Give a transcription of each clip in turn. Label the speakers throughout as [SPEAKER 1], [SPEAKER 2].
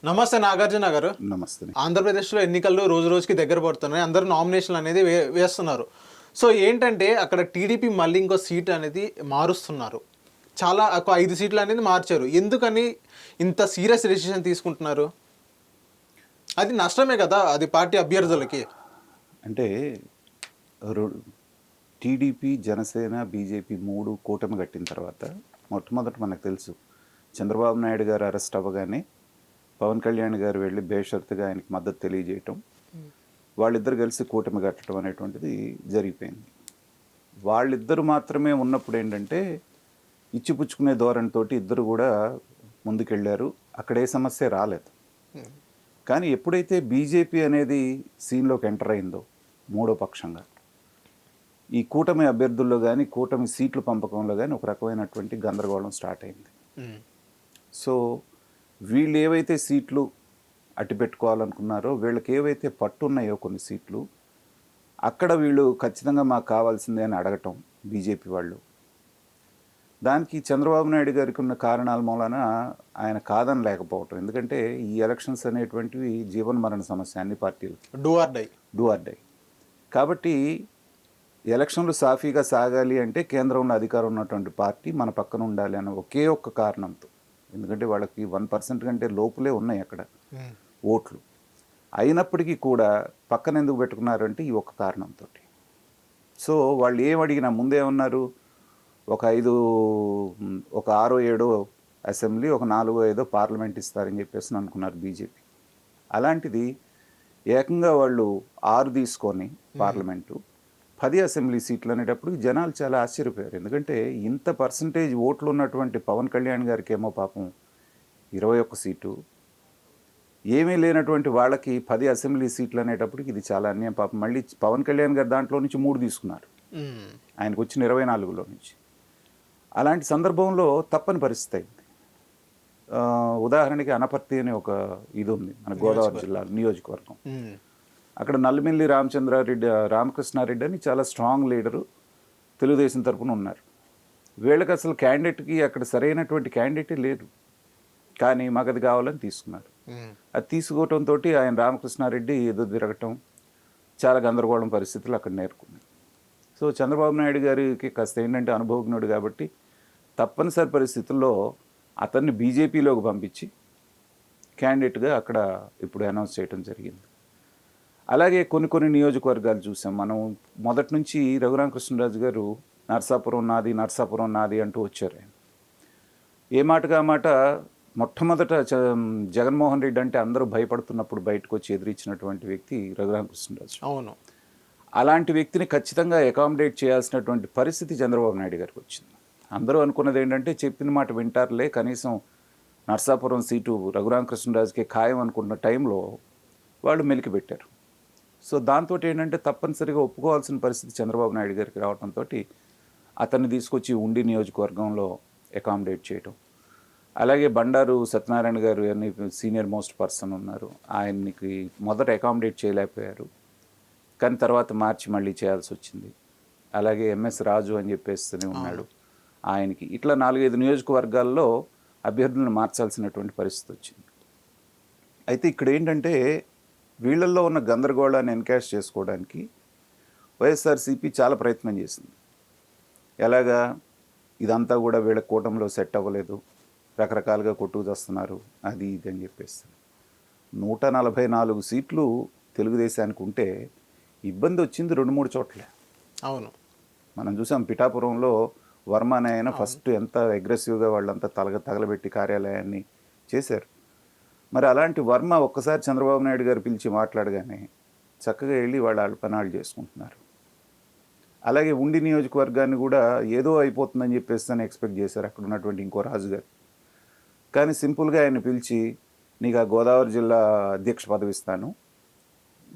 [SPEAKER 1] నమస్తే నాగార్జున గారు.
[SPEAKER 2] నమస్తే.
[SPEAKER 1] ఆంధ్రప్రదేశ్‌లో ఎన్నికలు రోజు రోజుకి దగ్గర పడుతున్నాయి. అందరూ నామినేషన్‌లు అనేది వేస్తున్నారు. సో ఏంటంటే అక్కడ టీడీపీ మళ్ళీ ఇంకో సీట్ అనేది మారుస్తున్నారు. చాలా ఒక 5 సీట్లు అనేది మార్చారు. ఎందుకని ఇంత సీరియస్ డెసిషన్ తీసుకుంటున్నారు? అది నష్టమే కదా! అది పార్టీ అభ్యర్థులకి.
[SPEAKER 2] అంటే రొ టీడీపీ, జనసేన, బీజేపీ 3 కూటమి కట్టిన తర్వాత మొట్టమొదట మనకు తెలుసు చంద్రబాబు నాయుడు గారు అరెస్ట్ అవ్వగానే పవన్ కళ్యాణ్ గారు వెళ్ళి బేషరతుగా ఆయనకి మద్దతు తెలియజేయటం, వాళ్ళిద్దరు కలిసి కూటమి కట్టడం అనేటువంటిది జరిగిపోయింది. వాళ్ళిద్దరు మాత్రమే ఉన్నప్పుడు ఏంటంటే ఇచ్చిపుచ్చుకునే ధోరణితోటి ఇద్దరు కూడా ముందుకెళ్ళారు. అక్కడ ఏ సమస్య రాలేదు. కానీ ఎప్పుడైతే బీజేపీ అనేది సీన్లోకి ఎంటర్ అయిందో మూడో పక్షంగా, ఈ కూటమి అభ్యర్థుల్లో కానీ కూటమి సీట్లు పంపకంలో కానీ ఒక రకమైనటువంటి గందరగోళం స్టార్ట్ అయింది. సో వీళ్ళు ఏవైతే సీట్లు అట్టిపెట్టుకోవాలనుకున్నారో, వీళ్ళకి ఏవైతే పట్టున్నాయో కొన్ని సీట్లు, అక్కడ వీళ్ళు ఖచ్చితంగా మాకు కావాల్సిందే అని అడగటం బీజేపీ వాళ్ళు. దానికి చంద్రబాబు నాయుడు గారికి ఉన్న కారణాల మూలన ఆయన కాదని లేకపోవటం. ఎందుకంటే ఈ ఎలక్షన్స్ అనేటువంటివి జీవన్మరణ సమస్య అన్ని పార్టీలకి,
[SPEAKER 1] డూ ఆర్ డై.
[SPEAKER 2] కాబట్టి ఎలక్షన్లు సాఫీగా సాగాలి అంటే కేంద్రంలో అధికారం ఉన్నటువంటి పార్టీ మన పక్కన ఉండాలి అన్న ఒకే ఒక్క కారణంతో. ఎందుకంటే వాళ్ళకి 1% కంటే లోపులే ఉన్నాయి అక్కడ ఓట్లు. అయినప్పటికీ కూడా పక్కన ఎందుకు పెట్టుకున్నారంటే ఈ ఒక్క కారణంతో. సో వాళ్ళు ఏం అడిగినా ముందేమన్నారు, ఒక 6 7 అసెంబ్లీ, ఒక 4 5 పార్లమెంట్ ఇస్తారని చెప్పేసి అనుకున్నారు బీజేపీ. అలాంటిది ఏకంగా వాళ్ళు 6 తీసుకొని పార్లమెంటు, 10 అసెంబ్లీ సీట్లు అనేటప్పుడు జనాలు చాలా ఆశ్చర్యపోయారు. ఎందుకంటే ఇంత పర్సంటేజ్ ఓట్లు ఉన్నటువంటి పవన్ కళ్యాణ్ గారికి ఏమో పాపం 21 సీటు, ఏమీ లేనటువంటి వాళ్ళకి 10 అసెంబ్లీ సీట్లు అనేటప్పటికి ఇది చాలా అన్యాయం. పాపం మళ్ళీ పవన్ కళ్యాణ్ గారు దాంట్లో నుంచి 3 తీసుకున్నారు, ఆయనకు వచ్చిన 24లో నుంచి. అలాంటి సందర్భంలో తప్పని పరిస్థితి అయింది. ఉదాహరణకి అనపర్తి అనే ఒక ఇది ఉంది మన గోదావరి జిల్లా నియోజకవర్గం. అక్కడ నల్లిమిల్లి రామకృష్ణారెడ్డి అని చాలా స్ట్రాంగ్ లీడరు, తెలుగుదేశం తరఫున ఉన్నారు. వీళ్ళకి అసలు క్యాండిడేట్కి అక్కడ సరైనటువంటి క్యాండిడేటే లేదు, కానీ మాకు అది కావాలని తీసుకున్నారు. అది తీసుకోవటంతో ఆయన రామకృష్ణారెడ్డి ఎదురు తిరగటం, చాలా గందరగోళం పరిస్థితులు అక్కడ నేర్కొన్నాయి. సో చంద్రబాబు నాయుడు గారికి కాస్త ఏంటంటే అనుభవజ్ఞుడు కాబట్టి తప్పనిసరి పరిస్థితుల్లో అతన్ని బీజేపీలోకి పంపించి క్యాండిడేట్గా అక్కడ ఇప్పుడు అనౌన్స్ చేయడం జరిగింది. అలాగే కొన్ని నియోజకవర్గాలు చూసాం మనం. మొదటి నుంచి రఘురామకృష్ణరాజు గారు నర్సాపురం నాది అంటూ వచ్చారు. ఆయన ఏ మాటగా మాట మొట్టమొదట జగన్మోహన్ రెడ్డి అంటే అందరూ భయపడుతున్నప్పుడు బయటకు వచ్చి ఎదిరించినటువంటి వ్యక్తి రఘురామకృష్ణరాజు.
[SPEAKER 1] అవును.
[SPEAKER 2] అలాంటి వ్యక్తిని ఖచ్చితంగా అకామిడేట్ చేయాల్సినటువంటి పరిస్థితి చంద్రబాబు నాయుడు గారికి వచ్చింది. అందరూ అనుకున్నది ఏంటంటే చెప్పిన మాట వింటారులే, కనీసం నర్సాపురం సీటు రఘురామకృష్ణరాజుకి ఖాయం అనుకున్న టైంలో వాళ్ళు మెలికి పెట్టారు. సో దాంతో ఏంటంటే తప్పనిసరిగా ఒప్పుకోవాల్సిన పరిస్థితి చంద్రబాబు నాయుడు గారికి రావడంతో అతన్ని తీసుకొచ్చి ఉండి నియోజకవర్గంలో అకామిడేట్ చేయటం. అలాగే బండారు సత్యనారాయణ గారు అని సీనియర్ మోస్ట్ పర్సన్ ఉన్నారు, ఆయనకి మొదట అకామిడేట్ చేయలేకపోయారు, కానీ తర్వాత మార్చి మళ్ళీ చేయాల్సి వచ్చింది. అలాగే ఎంఎస్ రాజు అని చెప్పేస్తూనే ఉన్నాడు, ఆయనకి ఇట్లా 4 5 నియోజకవర్గాల్లో అభ్యర్థులను మార్చాల్సినటువంటి పరిస్థితి వచ్చింది. అయితే ఇక్కడ ఏంటంటే వీళ్ళల్లో ఉన్న గందరగోళాన్ని ఎన్కాష్ చేసుకోవడానికి వైఎస్ఆర్సీపీ చాలా ప్రయత్నం చేసింది. ఎలాగా ఇదంతా కూడా వీళ్ళ కూటమిలో సెట్ అవ్వలేదు, రకరకాలుగా కొట్టుకు తెస్తున్నారు, అది ఇది అని చెప్పేసి 144 సీట్లు తెలుగుదేశానికి ఉంటే ఇబ్బంది వచ్చింది 2-3 చోట్లే.
[SPEAKER 1] అవును,
[SPEAKER 2] మనం చూసాం పిఠాపురంలో వర్మ అనే ఆయన ఫస్ట్ ఎంత అగ్రెసివ్గా వాళ్ళంతా తగలబెట్టి కార్యాలయాన్ని చేశారు. మరి అలాంటి వర్మ ఒక్కసారి చంద్రబాబు నాయుడు గారు పిలిచి మాట్లాడగానే చక్కగా వెళ్ళి వాళ్ళ పనాలు చేసుకుంటున్నారు. అలాగే ఉండి నియోజకవర్గాన్ని కూడా ఏదో అయిపోతుందని చెప్పేసి ఎక్స్పెక్ట్ చేశారు అక్కడ ఉన్నటువంటి ఇంకో రాజు గారు. కానీ సింపుల్గా ఆయన పిలిచి నీకు ఆ గోదావరి జిల్లా అధ్యక్ష పదవి ఇస్తాను,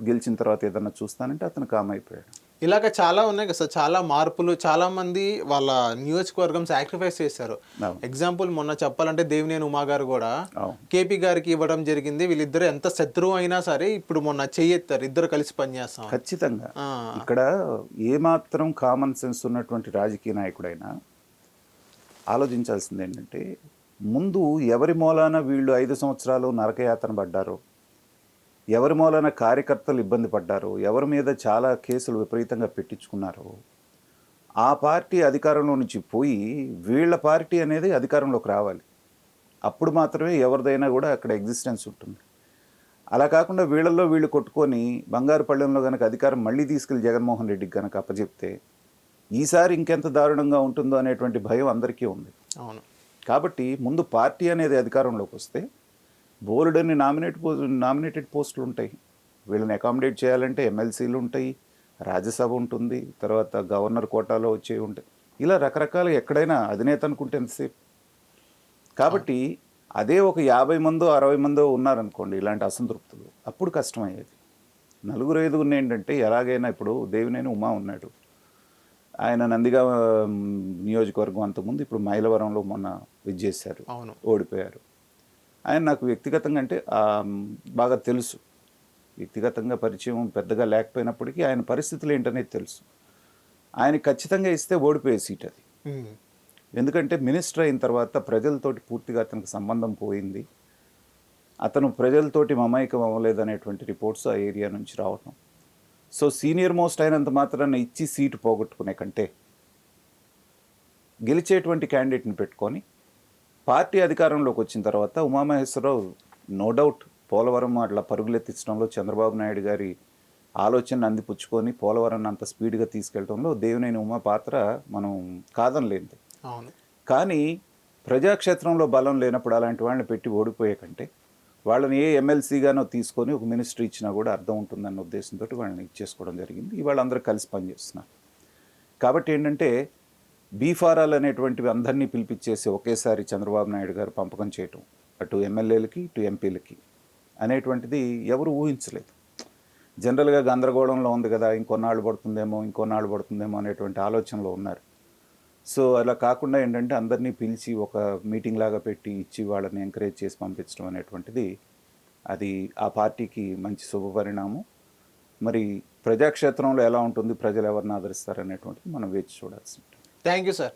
[SPEAKER 2] గెలిచిన తర్వాత ఏదన్నా చూస్తానంటే అతను కామ్ అయిపోయాడు.
[SPEAKER 1] ఇలాగ చాలా ఉన్నాయి కదా సార్, చాలా మార్పులు. చాలా మంది వాళ్ళ నియోజకవర్గం సాక్రిఫైస్ చేశారు. ఎగ్జాంపుల్ మొన్న చెప్పాలంటే దేవినేని ఉమా గారు కూడా కేపీ గారికి ఇవ్వడం జరిగింది. వీళ్ళిద్దరు ఎంత శత్రువు అయినా సరే ఇప్పుడు మొన్న చెయ్యెత్తారు, ఇద్దరు కలిసి పనిచేస్తాం.
[SPEAKER 2] ఖచ్చితంగా ఇక్కడ ఏమాత్రం కామన్ సెన్స్ ఉన్నటువంటి రాజకీయ నాయకుడైనా ఆలోచించాల్సింది ఏంటంటే ముందు ఎవరి మూలాన వీళ్ళు 5 సంవత్సరాలు నరకయాతన పడ్డారు, ఎవరి మూలాన కార్యకర్తలు ఇబ్బంది పడ్డారు, ఎవరి మీద చాలా కేసులు విపరీతంగా పెట్టించుకున్నారు, ఆ పార్టీ అధికారంలో నుంచి పోయి వీళ్ళ పార్టీ అనేది అధికారంలోకి రావాలి. అప్పుడు మాత్రమే ఎవరిదైనా కూడా అక్కడ ఎగ్జిస్టెన్స్ ఉంటుంది. అలా కాకుండా వీళ్ళల్లో వీళ్ళు కొట్టుకొని బంగారుపళ్ళెంలో కనుక అధికారం మళ్ళీ తీసుకెళ్లి జగన్మోహన్ రెడ్డికి కనుక అప్పచెప్తే ఈసారి ఇంకెంత దారుణంగా ఉంటుందో అనేటువంటి భయం అందరికీ ఉంది.
[SPEAKER 1] అవును.
[SPEAKER 2] కాబట్టి ముందు పార్టీ అనేది అధికారంలోకి వస్తే బోర్డుని నామినేటెడ్ పోస్టులు ఉంటాయి. వీళ్ళని అకామిడేట్ చేయాలంటే ఎమ్మెల్సీలు ఉంటాయి, రాజ్యసభ ఉంటుంది, తర్వాత గవర్నర్ కోటాలో వచ్చేవి ఉంటాయి. ఇలా రకరకాల ఎక్కడైనా అధినేత అనుకుంటే ఎంతసేపు. కాబట్టి అదే ఒక 50 మందో 60 మందో ఉన్నారనుకోండి ఇలాంటి అసంతృప్తులు, అప్పుడు కష్టమయ్యేది. 4-5 ఏంటంటే ఎలాగైనా ఇప్పుడు దేవినేని ఉమా ఉన్నాడు, ఆయన నందిగా నియోజకవర్గం అంతకుముందు, ఇప్పుడు మైలవరంలో మొన్న విజేశారు, ఓడిపోయారు. ఆయన నాకు వ్యక్తిగతంగా అంటే బాగా తెలుసు, వ్యక్తిగతంగా పరిచయం పెద్దగా లేకపోయినప్పటికీ ఆయన పరిస్థితులు ఏంటనేది తెలుసు. ఆయన ఖచ్చితంగా ఇస్తే ఓడిపోయే సీట్ అది. ఎందుకంటే మినిస్టర్ అయిన తర్వాత ప్రజలతోటి పూర్తిగా అతనికి సంబంధం పోయింది, అతను ప్రజలతోటి మమైకం అవ్వలేదనేటువంటి రిపోర్ట్స్ ఆ ఏరియా నుంచి రావటం. సో సీనియర్ మోస్ట్ అయినంత మాత్రాన్ని ఇచ్చి సీటు పోగొట్టుకునే కంటే గెలిచేటువంటి క్యాండిడేట్ని పెట్టుకొని పార్టీ అధికారంలోకి వచ్చిన తర్వాత ఉమామహేశ్వరరావు నో డౌట్ పోలవరం అట్లా పరుగులెత్తించడంలో చంద్రబాబు నాయుడు గారి ఆలోచన అందిపుచ్చుకొని పోలవరాన్ని అంత స్పీడ్గా తీసుకెళ్లడంలో దేవినేని ఉమా పాత్ర మనం కాదనలేదు. కానీ ప్రజాక్షేత్రంలో బలం లేనప్పుడు అలాంటి వాళ్ళని పెట్టి ఓడిపోయే కంటే వాళ్ళని ఏ ఎమ్మెల్సీగానో తీసుకొని ఒక మినిస్ట్రీ ఇచ్చినా కూడా అర్థం ఉంటుందన్న ఉద్దేశంతో వాళ్ళని ఇచ్చేసుకోవడం జరిగింది. ఇవాళ అందరూ కలిసి పనిచేస్తున్నారు. కాబట్టి ఏంటంటే బీఫారాలు అనేటువంటివి అందరినీ పిలిపించేసి ఒకేసారి చంద్రబాబు నాయుడు గారు పంపకం చేయటం అటు ఎమ్మెల్యేలకి ఇటు ఎంపీలకి అనేటువంటిది ఎవరు ఊహించలేదు. జనరల్గా గందరగోళంలో ఉంది కదా, ఇంకొన్నాళ్ళు పడుతుందేమో అనేటువంటి ఆలోచనలో ఉన్నారు. సో అలా కాకుండా ఏంటంటే అందరినీ పిలిచి ఒక మీటింగ్ లాగా పెట్టి ఇచ్చి వాళ్ళని ఎంకరేజ్ చేసి పంపించడం అనేటువంటిది అది ఆ పార్టీకి మంచి శుభపరిణామం. మరి ప్రజాక్షేత్రంలో ఎలా ఉంటుంది, ప్రజలు ఎవరిని ఆదరిస్తారు అనేటువంటిది మనం వేచి చూడాల్సి ఉంటుంది.
[SPEAKER 1] Thank you sir.